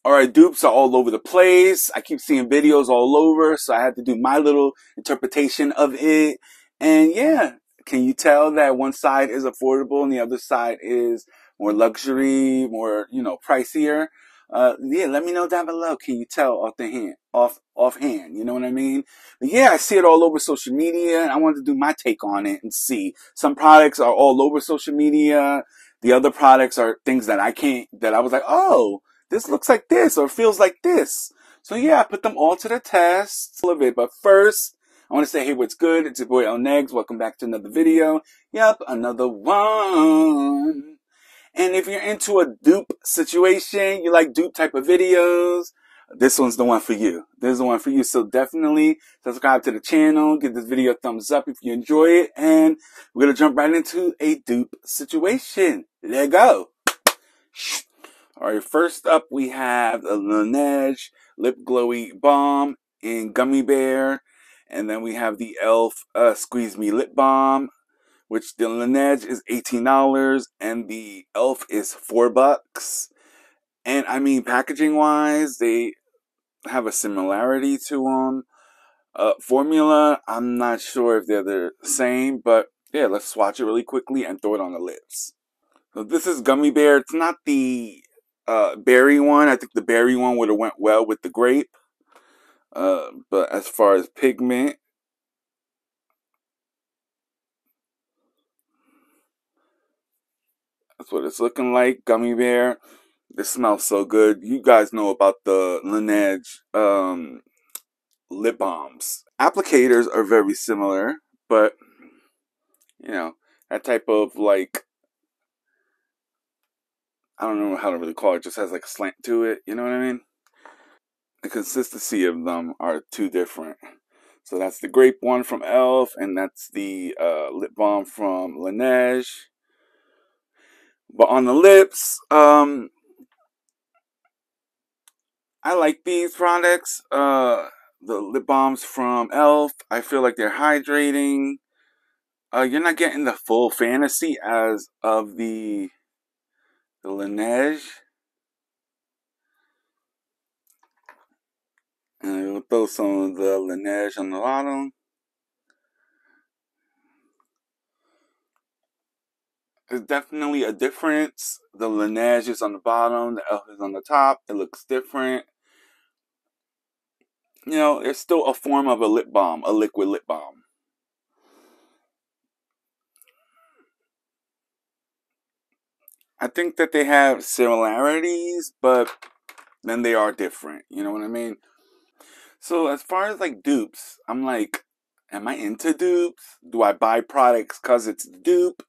Alright, dupes are all over the place. I keep seeing videos all over, so I had to do my little interpretation of it. And yeah, can you tell that one side is affordable and the other side is more luxury, more, pricier? Yeah, let me know down below. Can you tell offhand? You know what I mean? But yeah, I see it all over social media and I wanted to do my take on it and see. Some products are all over social media. The other products are things that I was like, oh, this looks like this or feels like this. So yeah, I put them all to the test. All of it. But first, I want to say, hey, what's good? It's your boy Lnegz. Welcome back to another video. Yep, another one. And if you're into a dupe situation, you like dupe type of videos, this one's the one for you. This is the one for you. So definitely subscribe to the channel. Give this video a thumbs up if you enjoy it. And we're going to jump right into a dupe situation. Let's go. Alright, first up we have the Lnegz Lip Glowy Balm in Gummy Bear. And then we have the e.l.f. Squeeze Me Lip Balm, which the Lnegz is $18 and the e.l.f. is $4. And I mean, packaging wise, they have a similarity to them. Formula, I'm not sure if they're the same, but yeah, let's swatch it really quickly and throw it on the lips. So this is Gummy Bear. It's not the berry one. I think the berry one would have went well with the grape. But as far as pigment, that's what it's looking like. Gummy Bear. This smells so good. You guys know about the Lnegz lip balms. Applicators are very similar, but that type of like, I don't know how to really call it. Just has like a slant to it. You know what I mean? The consistency of them are two different. So that's the grape one from e.l.f. and that's the lip balm from Lnegz. But on the lips, I like these products. The lip balms from e.l.f. I feel like they're hydrating. You're not getting the full fantasy as of the Lnegz. And we'll throw some of the Lnegz on the bottom. There's definitely a difference. The Lnegz is on the bottom, the e.l.f. is on the top. It looks different. It's still a form of a lip balm, a liquid lip balm. I think that they have similarities, but then they are different. You know what I mean? So as far as like dupes, I'm like, am I into dupes? Do I buy products because it's dupe?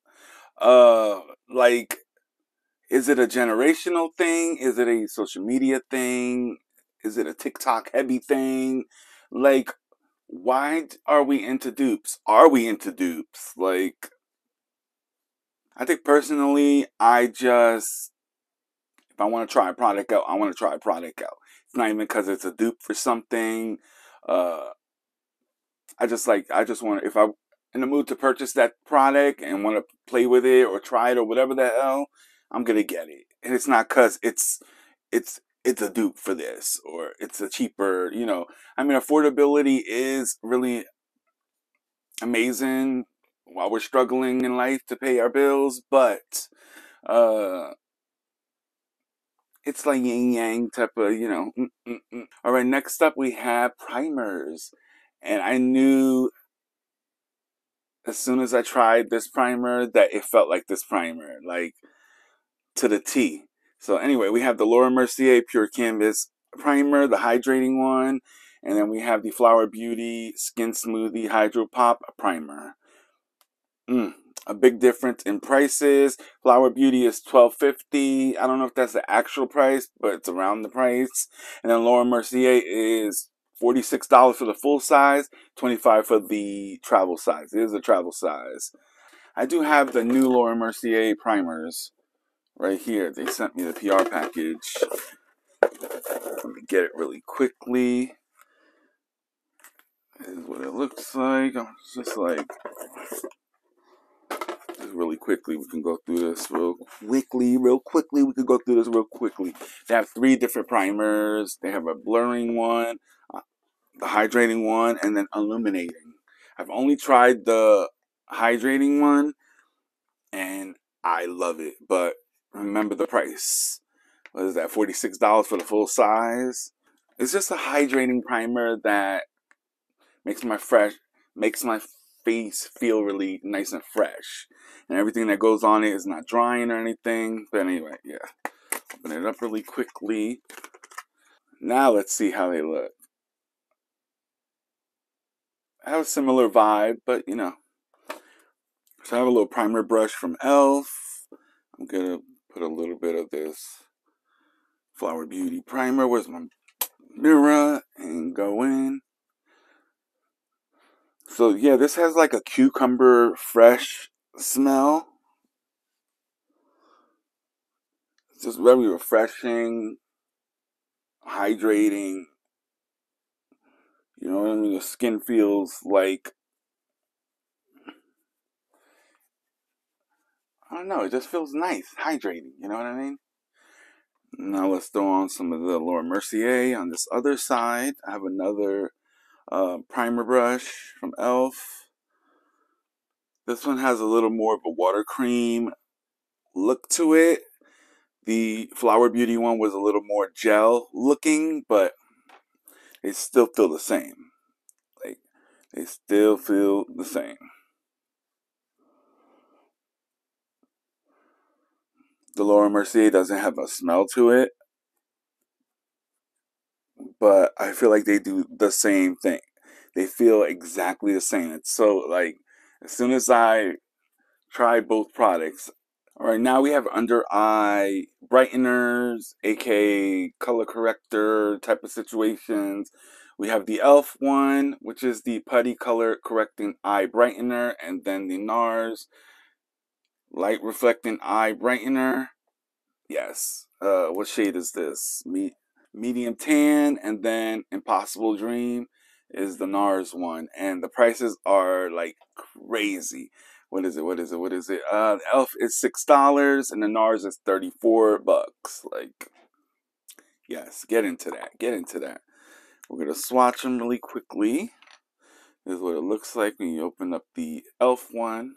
Like, is it a generational thing? Is it a social media thing? Is it a TikTok heavy thing? Like, why are we into dupes? Are we into dupes? Like, I think personally, if I want to try a product out, I want to try a product out. It's not even because it's a dupe for something. I just want to, if I'm in the mood to purchase that product and want to play with it or try it or whatever the hell, I'm going to get it. And it's not because it's a dupe for this or it's a cheaper, I mean, affordability is really amazing while we're struggling in life to pay our bills, but it's like yin yang type of, All right, next up we have primers. And I knew as soon as I tried this primer that it felt like this primer, like to the T. So anyway, we have the Laura Mercier Pure Canvas Primer, the hydrating one. And then we have the Flower Beauty Skin Smoothie Hydro Pop Primer. A big difference in prices. Flower Beauty is $12.50. I don't know if that's the actual price, but it's around the price. And then Laura Mercier is $46 for the full size, $25 for the travel size. It is a travel size. I do have the new Laura Mercier primers right here. They sent me the PR package. Let me get it really quickly. This is what it looks like. I'm just like, this is really quickly. We can go through this real quickly. We can go through this real quickly. They have 3 different primers. They have a blurring one, the hydrating one, and then illuminating. I've only tried the hydrating one, and I love it. But remember the price. What is that? $46 for the full size. It's just a hydrating primer that makes my face feel really nice and fresh, and everything that goes on it is not drying or anything. But anyway, yeah, open it up really quickly. Now let's see how they look. I have a similar vibe, but you know. So I have a little primer brush from Elf. I'm gonna put a little bit of this Flower Beauty primer. Where's my mirror? And go in. So yeah, this has like a cucumber fresh smell. It's just very refreshing, hydrating. You know what I mean? The skin feels like, I don't know, it just feels nice, hydrating. You know what I mean? Now let's throw on some of the Laura Mercier on this other side. I have another primer brush from Elf. This one has a little more of a water cream look to it. The Flower Beauty one was a little more gel looking, but they still feel the same. Like, they still feel the same. The Laura Mercier doesn't have a smell to it, but I feel like they do the same thing. They feel exactly the same. It's so like, as soon as I try both products. All right, now we have under eye brighteners, aka color corrector type of situations. We have the Elf one, which is the putty color correcting eye brightener, and then the NARS light reflecting eye brightener. Yes. What shade is this? Medium tan, and then Impossible Dream is the NARS one, and the prices are like crazy. What is it? The Elf is $6 and the NARS is $34. Like, yes, get into that. We're gonna swatch them really quickly. This is what it looks like when you open up the Elf one.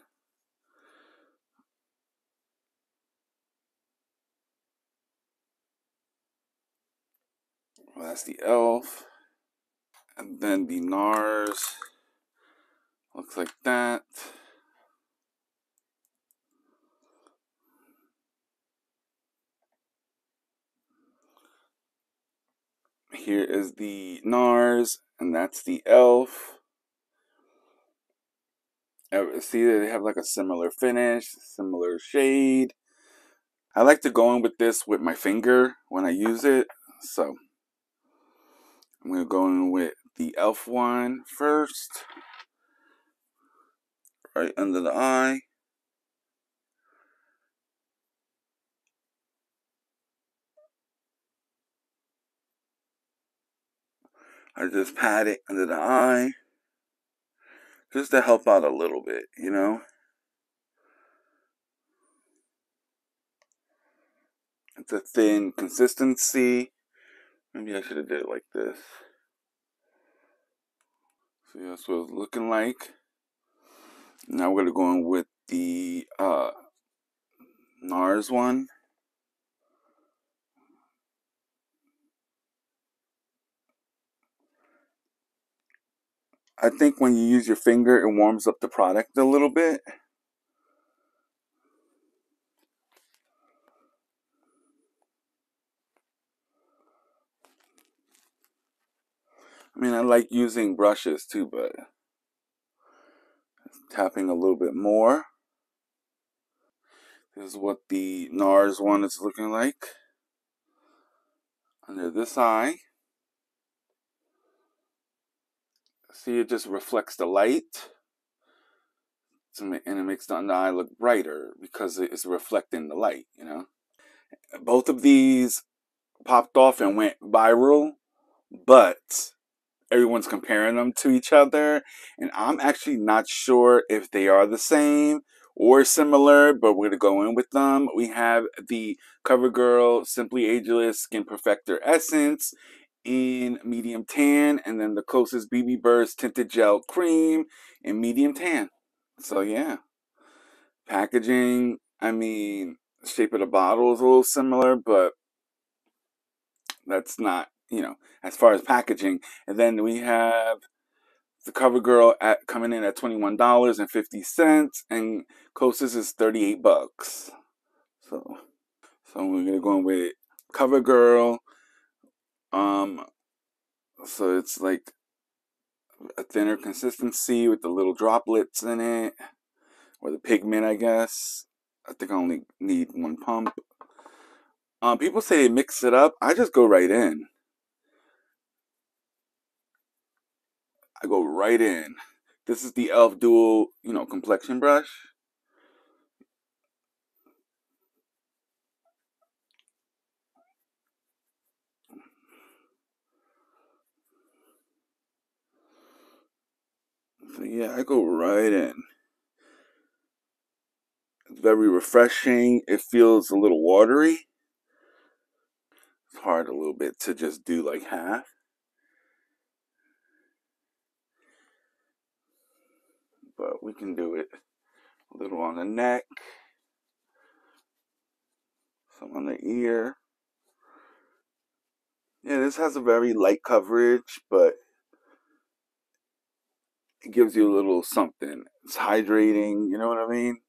Well, that's the Elf. And then the NARS looks like that. Here is the NARS, and that's the Elf. See that they have like a similar finish, similar shade. I like to go in with this with my finger when I use it. So I'm going to go in with the Elf one first. Right under the eye. I just pat it under the eye. Just to help out a little bit, you know. It's a thin consistency. Maybe I should have did it like this. So that's what it's looking like. Now we're going to go in with the NARS one. I think when you use your finger, it warms up the product a little bit. I mean, I like using brushes too, but tapping a little bit more. This is what the NARS one is looking like. Under this eye. See, it just reflects the light. And it makes the eye look brighter because it's reflecting the light, you know. Both of these popped off and went viral, but everyone's comparing them to each other, and I'm actually not sure if they are the same or similar, but we're going to go in with them. We have the CoverGirl Simply Ageless Skin Perfector Essence in medium tan, and then the closest BB Burst Tinted Gel Cream in medium tan. So yeah, packaging, I mean, shape of the bottle is a little similar, but that's not, as far as packaging. And then we have the CoverGirl coming in at $21.50, and closest is $38. So we're gonna go in with CoverGirl. So it's like a thinner consistency with the little droplets in it, or the pigment, I guess. I think I only need one pump. People say they mix it up. I just go right in. I go right in. This is the e.l.f. Dual, complexion brush. So yeah, I go right in. It's very refreshing. It feels a little watery. It's hard a little bit to just do like half. But we can do it. A little on the neck. Some on the ear. Yeah, this has a very light coverage, but it gives you a little something. It's hydrating, you know what I mean?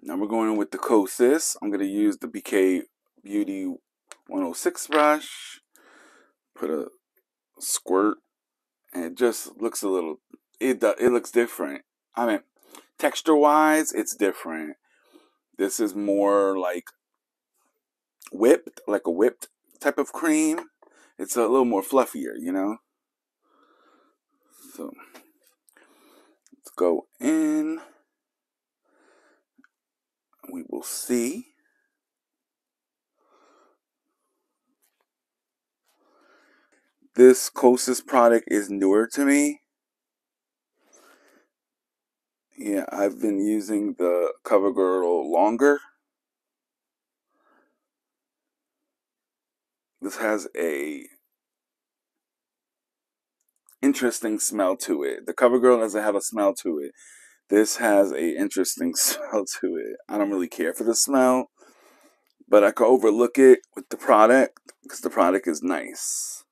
Now we're going in with the Kosas. I'm going to use the BK Beauty 106 brush. Put a squirt, and it just looks a little, it looks different. I mean, texture-wise, it's different. This is more like whipped, like a whipped type of cream. It's a little more fluffier, So let's go in. We will see. This Kosas product is newer to me. Yeah, I've been using the CoverGirl longer. This has a interesting smell to it. The CoverGirl doesn't have a smell to it. This has a interesting smell to it. I don't really care for the smell, but I can overlook it with the product because the product is nice.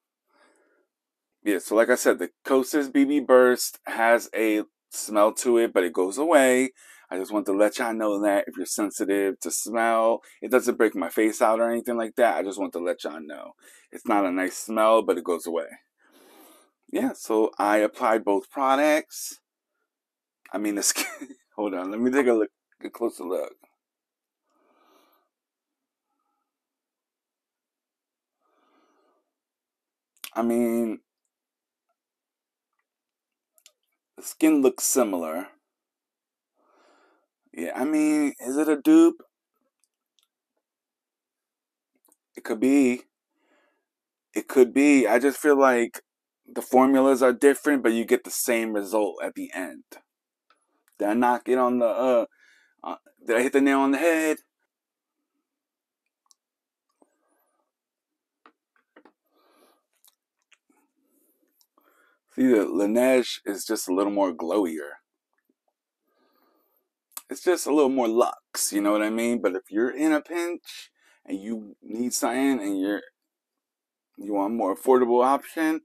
Yeah, so like I said, the Kosas BB Burst has a smell to it, but it goes away. I just want to let y'all know that if you're sensitive to smell, it doesn't break my face out or anything like that. I just want to let y'all know. It's not a nice smell, but it goes away. Yeah, so I applied both products. I mean, the skin. Hold on, let me take a closer look. I mean, the skin looks similar. Yeah, I mean, is it a dupe? It could be. It could be. I just feel like the formulas are different, but you get the same result at the end. Did I knock it on the, did I hit the nail on the head? See, the Lnegz is just a little more glowier. It's just a little more luxe, you know what I mean? But if you're in a pinch and you need something and you want a more affordable option,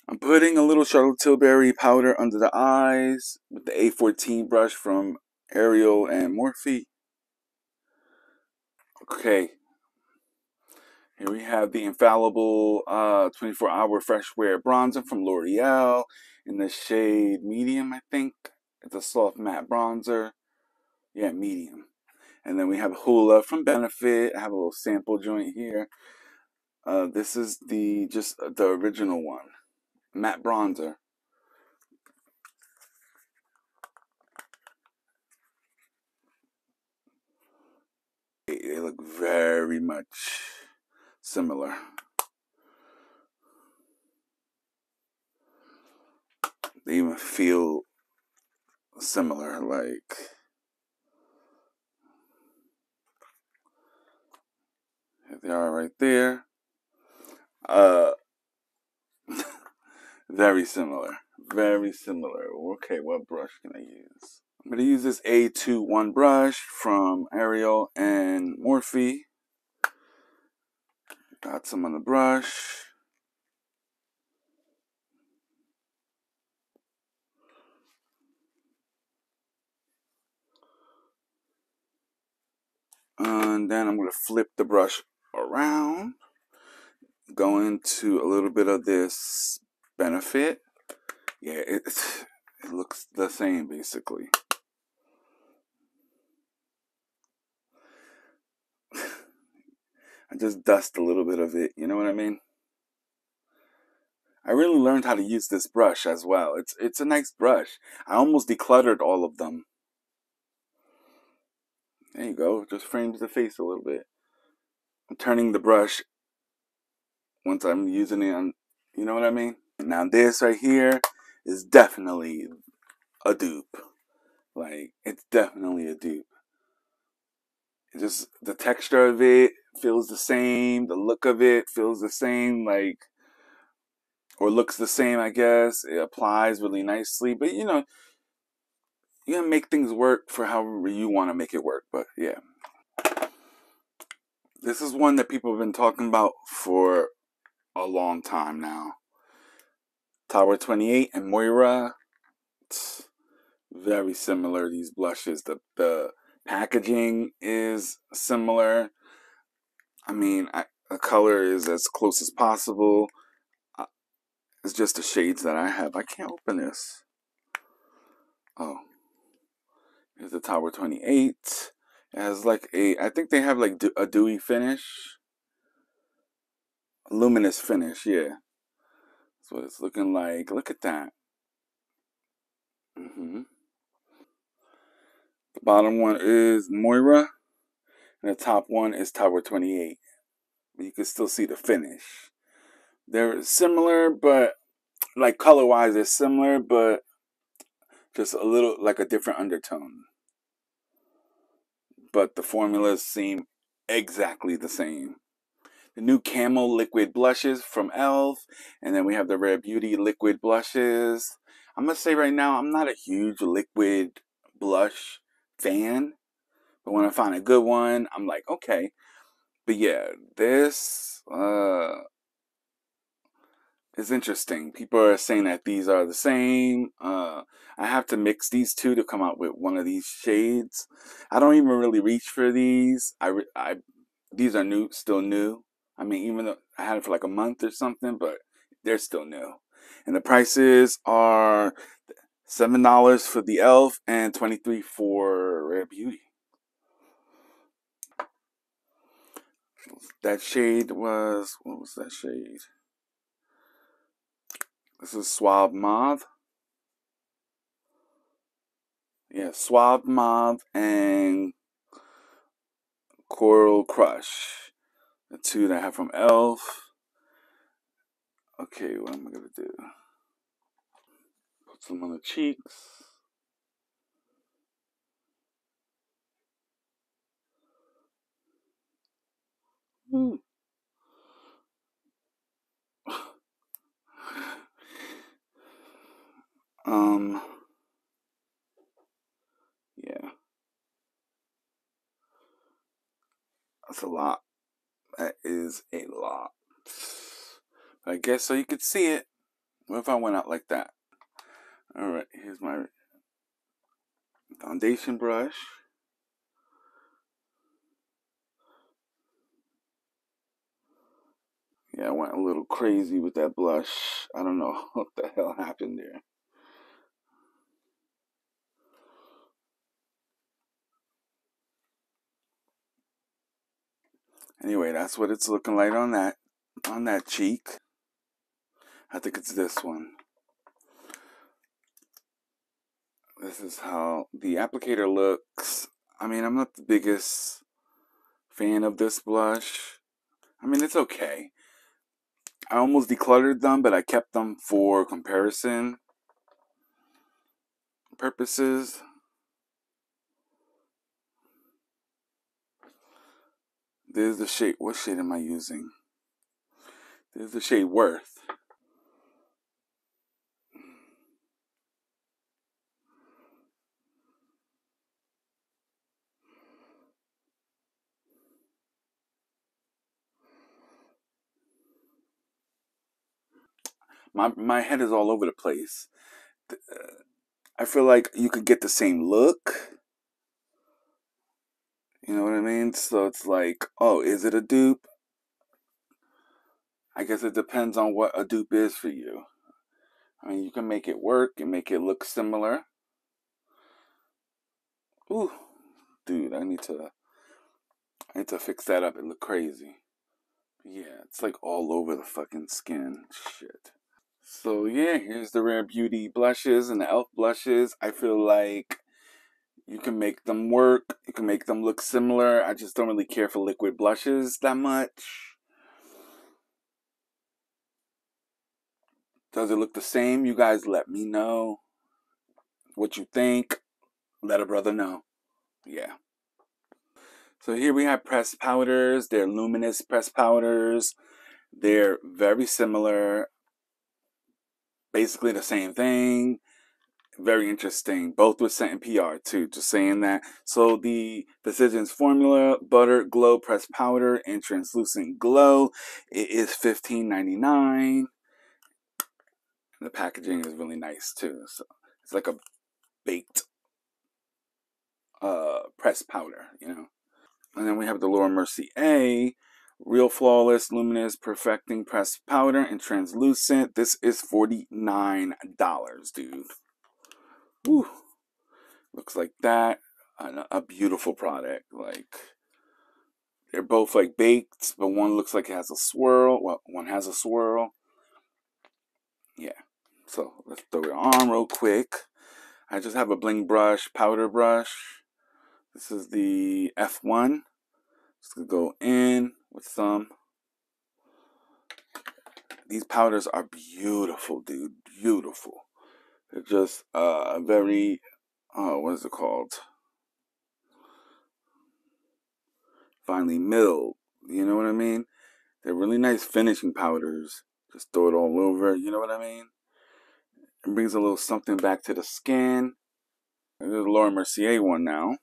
I'm putting a little Charlotte Tilbury powder under the eyes with the A14 brush from Ariel and Morphe. Okay, here we have the Infallible 24-hour Fresh Wear Bronzer from L'Oreal in the shade medium, I think. It's a soft matte bronzer. Yeah, medium. And then we have Hoola from Benefit. I have a little sample joint here. This is just the original one. Matte bronzer. They look very much similar. They even feel similar, like Here they are right there. Uh, very similar. Very similar. Okay, what brush can I use? I'm going to use this A21 brush from Ariel and Morphe. Got some on the brush. And then I'm going to flip the brush around. Go into a little bit of this Benefit. Yeah, it looks the same basically. I just dust a little bit of it, you know what I mean? I really learned how to use this brush as well. It's a nice brush. I almost decluttered all of them. There you go. Just frames the face a little bit. I'm turning the brush once I'm using it on, you know what I mean? Now this right here is definitely a dupe. Like, it's definitely a dupe. It's just the texture of it feels the same. The look of it feels the same. Like, or looks the same, I guess. It applies really nicely. But, you know, you gotta make things work for however you want to make it work. But, yeah. This is one that people have been talking about for a long time now. Tower 28 and Moira. It's very similar, these blushes. The packaging is similar. I mean, the color is as close as possible. It's just the shades that I have. I can't open this. Oh. Here's the Tower 28. It has like I think they have like a dewy finish. A luminous finish, yeah. That's what it's looking like. Look at that. The bottom one is Moira. And the top one is Tower 28. But you can still see the finish. They're similar, but like color-wise, they're similar, but just a little like a different undertone. But the formulas seem exactly the same. The new Camel Liquid Blushes from e.l.f. And then we have the Rare Beauty Liquid Blushes. I'm going to say right now, I'm not a huge liquid blush fan. But when I find a good one, I'm like, okay. But yeah, this is interesting. People are saying that these are the same. I have to mix these two to come out with one of these shades. I don't even really reach for these. These are new, still new. I mean, even though I had it for like a month or something, but they're still new. And the prices are $7 for the e.l.f. and $23 for Rare Beauty. That shade was, what was that shade? This is Suave Mauve. Yeah, Suave Mauve and Coral Crush. The two that I have from e.l.f. Okay, what am I going to do? Put some on the cheeks. Ooh. Yeah. That's a lot. That is a lot. I guess so you could see it. What if I went out like that? Alright, here's my foundation brush. Yeah, I went a little crazy with that blush. I don't know what the hell happened there. Anyway, that's what it's looking like on that cheek. I think it's this one. This is how the applicator looks. I mean, I'm not the biggest fan of this blush. I mean, it's okay. I almost decluttered them, but I kept them for comparison purposes. There's the shade. What shade am I using? There's the shade Worth. My head is all over the place. I feel like you could get the same look. You know what I mean? So it's like, oh, is it a dupe? I guess it depends on what a dupe is for you. I mean, you can make it work and make it look similar. Ooh, dude, I need to fix that up. It look crazy. Yeah, it's like all over the fucking skin. Shit. So yeah, here's the Rare Beauty blushes and the e.l.f. blushes. I feel like you can make them work. You can make them look similar. I just don't really care for liquid blushes that much. Does it look the same? You guys let me know what you think. Let a brother know. Yeah. So here we have pressed powders. They're luminous pressed powders. They're very similar. Basically the same thing. Very interesting. Both with scent and PR too. Just saying that. So the Decisions Formula Butter Glow Pressed Powder and Translucent Glow. It is $15.99. The packaging is really nice too. So it's like a baked pressed powder, you know. And then we have the Laura Mercier Real Flawless Luminous Perfecting Pressed Powder and Translucent. This is $49, dude. Woo. Looks like that. A beautiful product. Like, they're both like baked, but one looks like it has a swirl. Well, one has a swirl. Yeah. So let's throw it on real quick. I just have a bling brush, powder brush. This is the F1. Just gonna go in with some. These powders are beautiful, dude. Beautiful. They're just very, what is it called? Finely milled. You know what I mean? They're really nice finishing powders. Just throw it all over. You know what I mean? It brings a little something back to the skin. There's the Laura Mercier one now,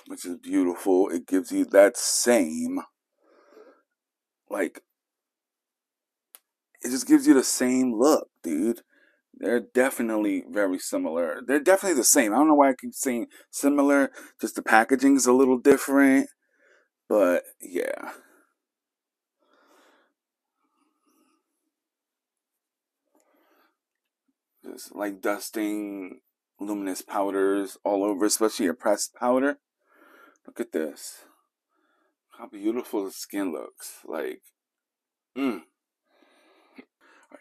which is beautiful. It gives you that same, like, it just gives you the same look, dude. They're definitely very similar. They're definitely the same. I don't know why I keep saying similar. Just the packaging is a little different. But, yeah. Just like dusting luminous powders all over, especially a pressed powder. Look at this. How beautiful the skin looks. Like,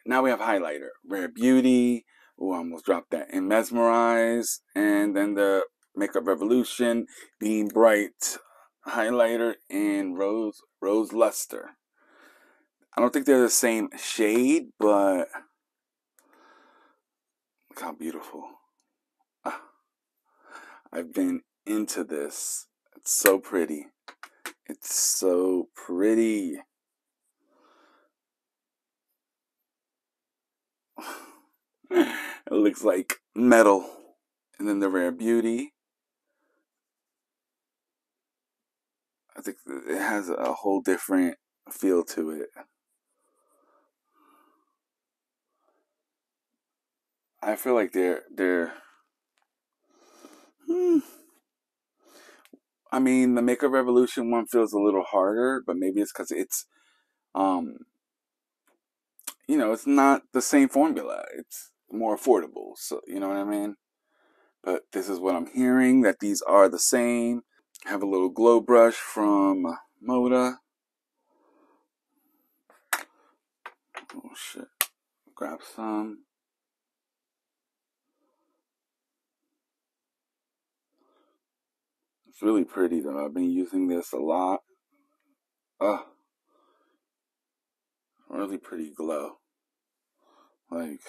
now we have highlighter. Rare Beauty. Oh, I almost dropped that. And Mesmerize. And then the Makeup Revolution Beam Bright highlighter and Rose Luster. I don't think they're the same shade, but look how beautiful. I've been into this. It's so pretty. It's so pretty. It looks like metal. And then the Rare Beauty. I think it has a whole different feel to it. I feel like they're I mean, the Makeup Revolution one feels a little harder, but maybe it's because it's you know, it's not the same formula. It's more affordable. So, you know what I mean? But this is what I'm hearing, that these are the same. I have a little glow brush from Moda. Oh shit. Grab some. It's really pretty though. I've been using this a lot. Really pretty glow. Like,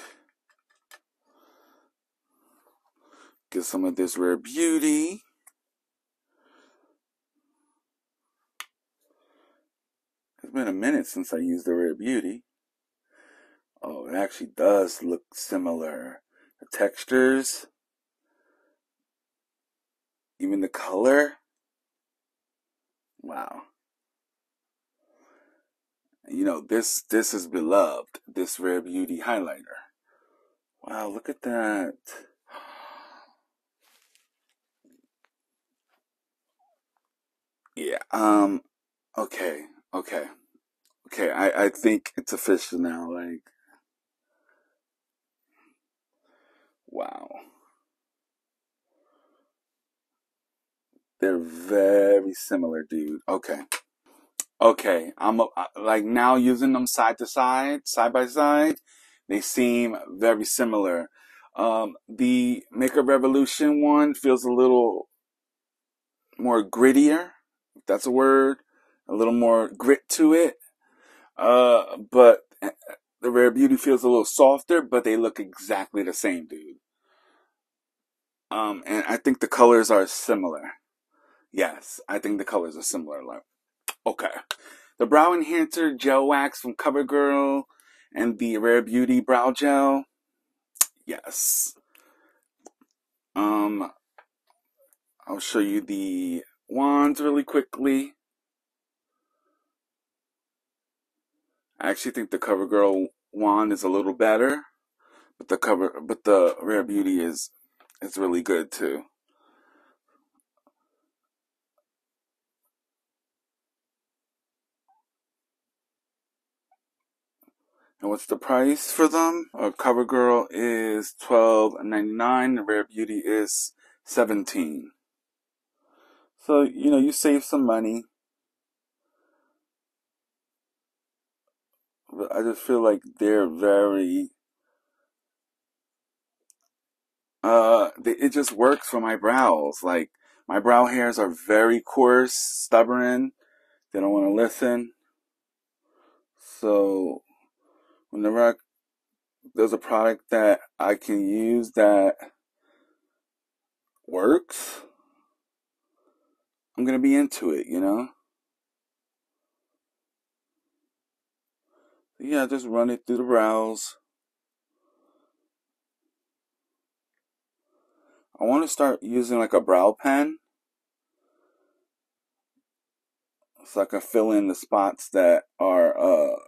get some of this Rare Beauty. been a minute since I used the Rare Beauty. Oh, it actually does look similar. The textures, even the color. Wow. You know, this is beloved, this Rare Beauty highlighter. Wow, look at that. Yeah, okay, okay. Okay, I think it's official now, like, wow. They're very similar, dude. Okay. Okay, like now using them side to side, side by side, they seem very similar. The Makeup Revolution one feels a little more grittier, if that's a word, a little more grit to it. But the Rare Beauty feels a little softer, but they look exactly the same, dude. And I think the colors are similar. Yes, I think the colors are similar. Like, okay. The Brow Enhancer Gel Wax from CoverGirl and the Rare Beauty Brow Gel. Yes. I'll show you the wands really quickly. I actually think the CoverGirl wand is a little better, but the Rare Beauty is really good too. And what's the price for them? CoverGirl is $12.99. The Rare Beauty is $17. So, you know, you save some money. But I just feel like they're very, it just works for my brows. Like, my brow hairs are very coarse, stubborn. They don't want to listen. So, whenever there's a product that I can use that works, I'm going to be into it, you know? Yeah, just run it through the brows. I want to start using like a brow pen so I can fill in the spots that are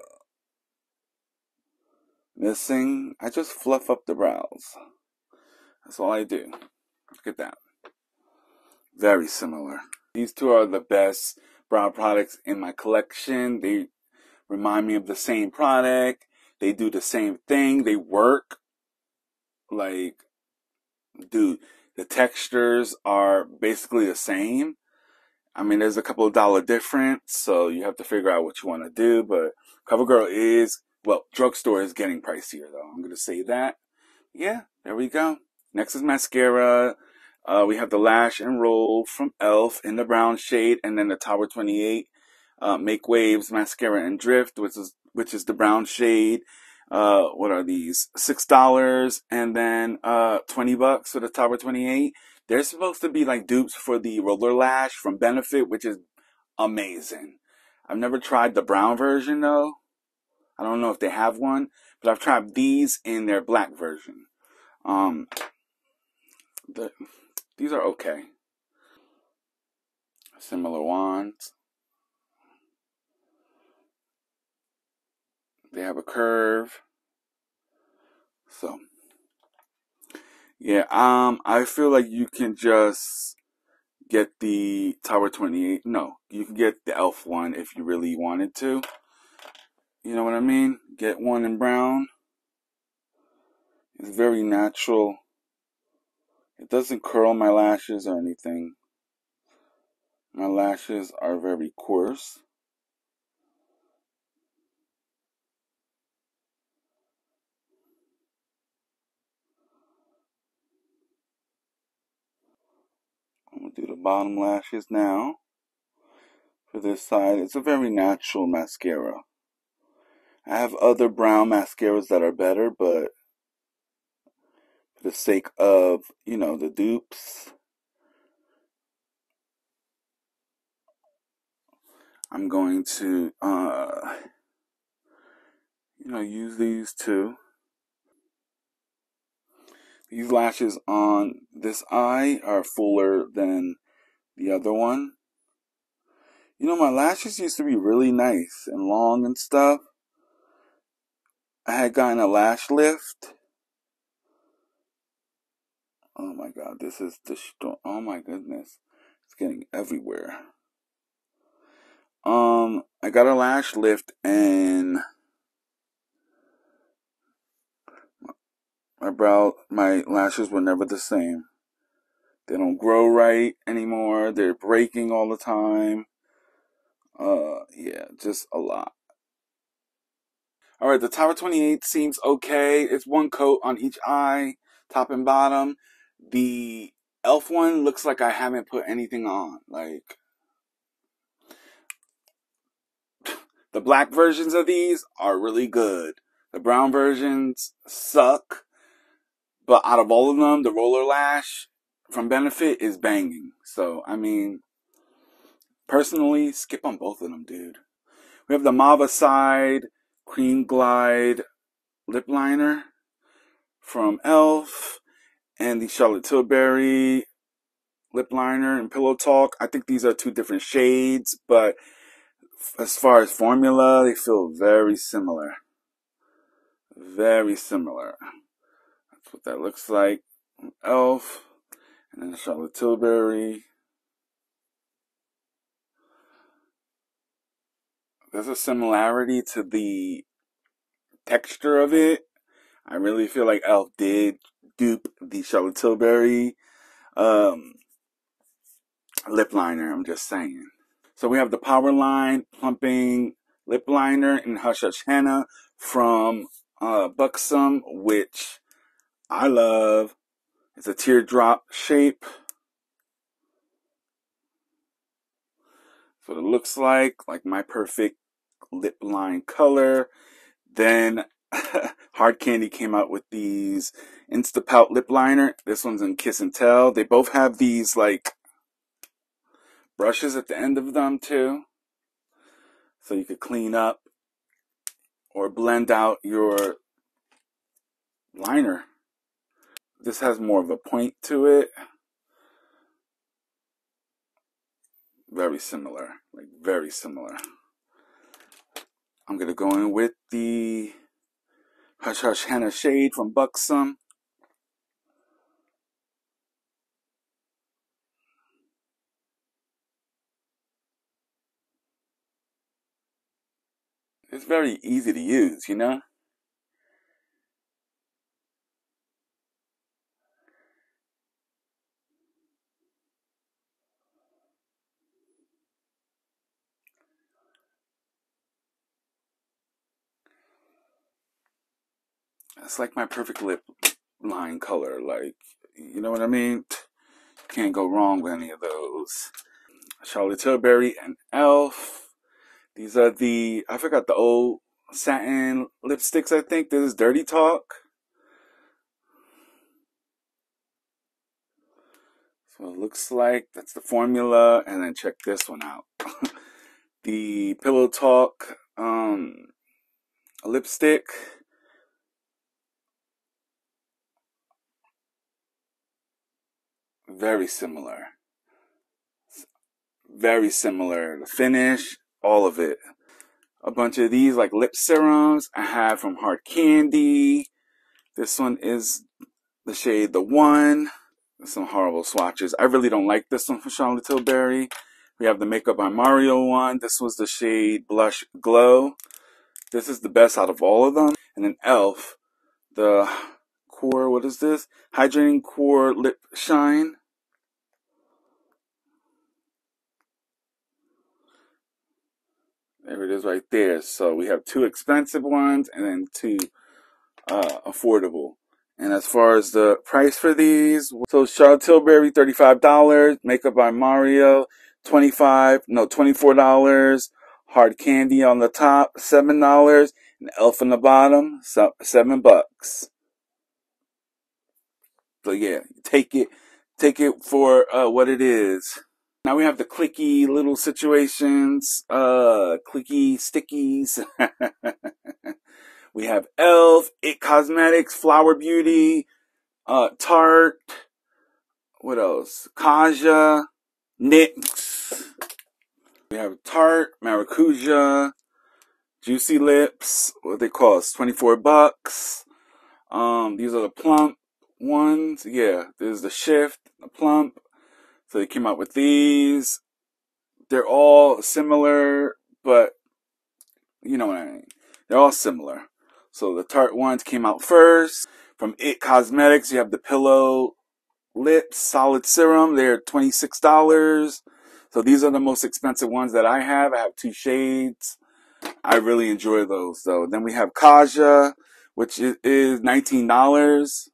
missing. I just fluff up the brows. That's all I do. Look at that. Very similar. These two are the best brow products in my collection. They remind me of the same product. They do the same thing. They work. Like, dude, the textures are basically the same. I mean, there's a couple of dollar difference, so you have to figure out what you want to do. But CoverGirl is, well, drugstore is getting pricier, though. I'm going to say that. Yeah, there we go. Next is mascara. We have the Lash and Roll from e.l.f. in the brown shade, and then the Tower 28 Make Waves Mascara and Drift, which is the brown shade. What are these? $6, and then $20 for the Tower 28. They're supposed to be like dupes for the Roller Lash from Benefit, which is amazing. I've never tried the brown version though. I don't know if they have one, but I've tried these in their black version. These are okay. Similar wands. They have a curve. So, yeah, I feel like you can just get the Tower 28. No, you can get the e.l.f. one if you really wanted to. You know what I mean? Get one in brown. It's very natural. It doesn't curl my lashes or anything. My lashes are very coarse. I'm going to do the bottom lashes now. For this side, it's a very natural mascara. I have other brown mascaras that are better, but for the sake of, you know, the dupes, I'm going to, use these two. These lashes on this eye are fuller than the other one. My lashes used to be really nice and long and stuff. I had gotten a lash lift. Oh my god, this is oh my goodness. It's getting everywhere. I got a lash lift and my lashes were never the same. They don't grow right anymore. They're breaking all the time. Yeah, just a lot. Alright, the Tower 28 seems okay. It's one coat on each eye, top and bottom. The e.l.f. one looks like I haven't put anything on. Like, the black versions of these are really good. The brown versions suck. But out of all of them, the roller lash from Benefit is banging. So, I mean, personally, skip on both of them, dude. We have the Mava Side Cream Glide Lip Liner from e.l.f. and the Charlotte Tilbury Lip Liner and Pillow Talk. I think these are two different shades, but as far as formula, they feel very similar. Very similar. That's what that looks like. e.l.f. and then the Charlotte Tilbury. There's a similarity to the texture of it. I really feel like e.l.f. did dupe the Charlotte Tilbury lip liner. I'm just saying. So we have the Powerline Plumping Lip Liner in Hush Hush Henna from Buxom, which I love. It's a teardrop shape. So it looks like my perfect lip line color. Then Hard Candy came out with these Instapout lip liner. This one's in Kiss and Tell. They both have these like brushes at the end of them too. So you could clean up or blend out your liner. This has more of a point to it. Very similar. Like very similar. I'm going to go in with the Hush Hush Henna shade from Buxom. It's very easy to use, you know? It's like my perfect lip line color. Like, you know what I mean? Can't go wrong with any of those. Charlotte Tilbury and e.l.f. These are I forgot the old satin lipsticks, I think. This is Dirty Talk. So it looks like that's the formula. And then check this one out. The Pillow Talk lipstick. Very similar. Very similar. The finish, all of it. A bunch of these like lip serums I have from Hard Candy. This one is the shade The One. Some horrible swatches. I really don't like this one from Charlotte Tilbury. We have the Makeup by Mario one. This was the shade Blush Glow. This is the best out of all of them. And then e.l.f. The Core, what is this? Hydrating Core Lip Shine. There it is right there. So we have two expensive ones and then two affordable. And as far as the price for these, so Charlotte Tilbury, $35. Makeup by Mario, $24. Hard Candy on the top, $7. And e.l.f. on the bottom, $7. So yeah, take it for what it is. Now we have the clicky little situations, clicky stickies. We have Elf, It Cosmetics, Flower Beauty, Tarte, what else? Kaja, Nix. We have Tarte, Maracuja, Juicy Lips, what they cost, 24 bucks. These are the plump ones. Yeah, there's the Shift, the plump. So they came out with these. They're all similar, but you know what I mean. They're all similar. So the Tarte ones came out first. From It Cosmetics, you have the Pillow Lips Solid Serum. They're $26. So these are the most expensive ones that I have. I have 2 shades. I really enjoy those though. Then we have Kaja, which is $19.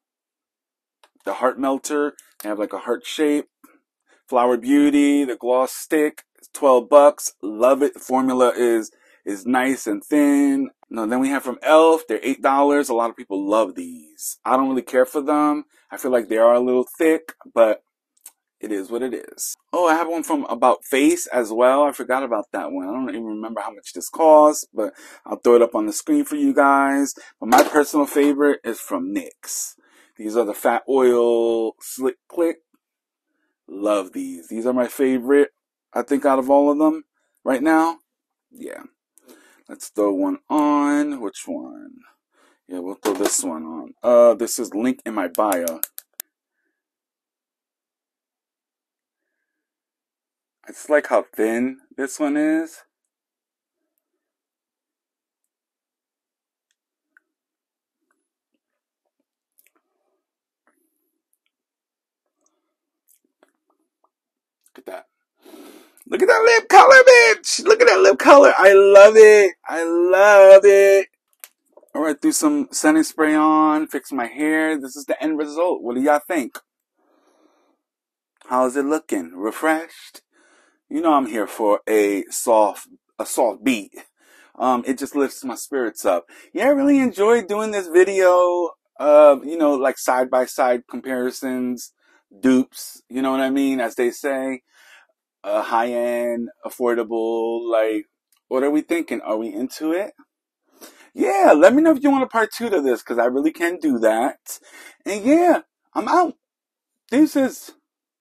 The Heart Melter. They have like a heart shape. Flower Beauty, the gloss stick, 12 bucks. Love it. The formula is nice and thin. No, then we have from Elf, they're $8. A lot of people love these. I don't really care for them. I feel like they are a little thick, but it is what it is. Oh, I have one from About Face as well. I forgot about that one. I don't even remember how much this costs, but I'll throw it up on the screen for you guys. But my personal favorite is from NYX. These are the Fat Oil Slick Click. Love these. These are my favorite, I think, out of all of them right now. Yeah. Let's throw one on. Which one? Yeah, we'll throw this one on. This is link in my bio. I just like how thin this one is. Look at that. Look at that lip color, bitch. Look at that lip color. I love it. I love it. All right, threw some setting spray on, fix my hair. This is the end result. What do y'all think? How's it looking? Refreshed? You know I'm here for a soft beat. It just lifts my spirits up. Yeah, I really enjoyed doing this video of, you know, like side-by-side comparisons, dupes, you know what I mean, as they say. High-end, affordable, like, what are we thinking? Are we into it? Yeah, let me know if you want a part 2 to this, because I really can do that. And yeah, I'm out. Deuces.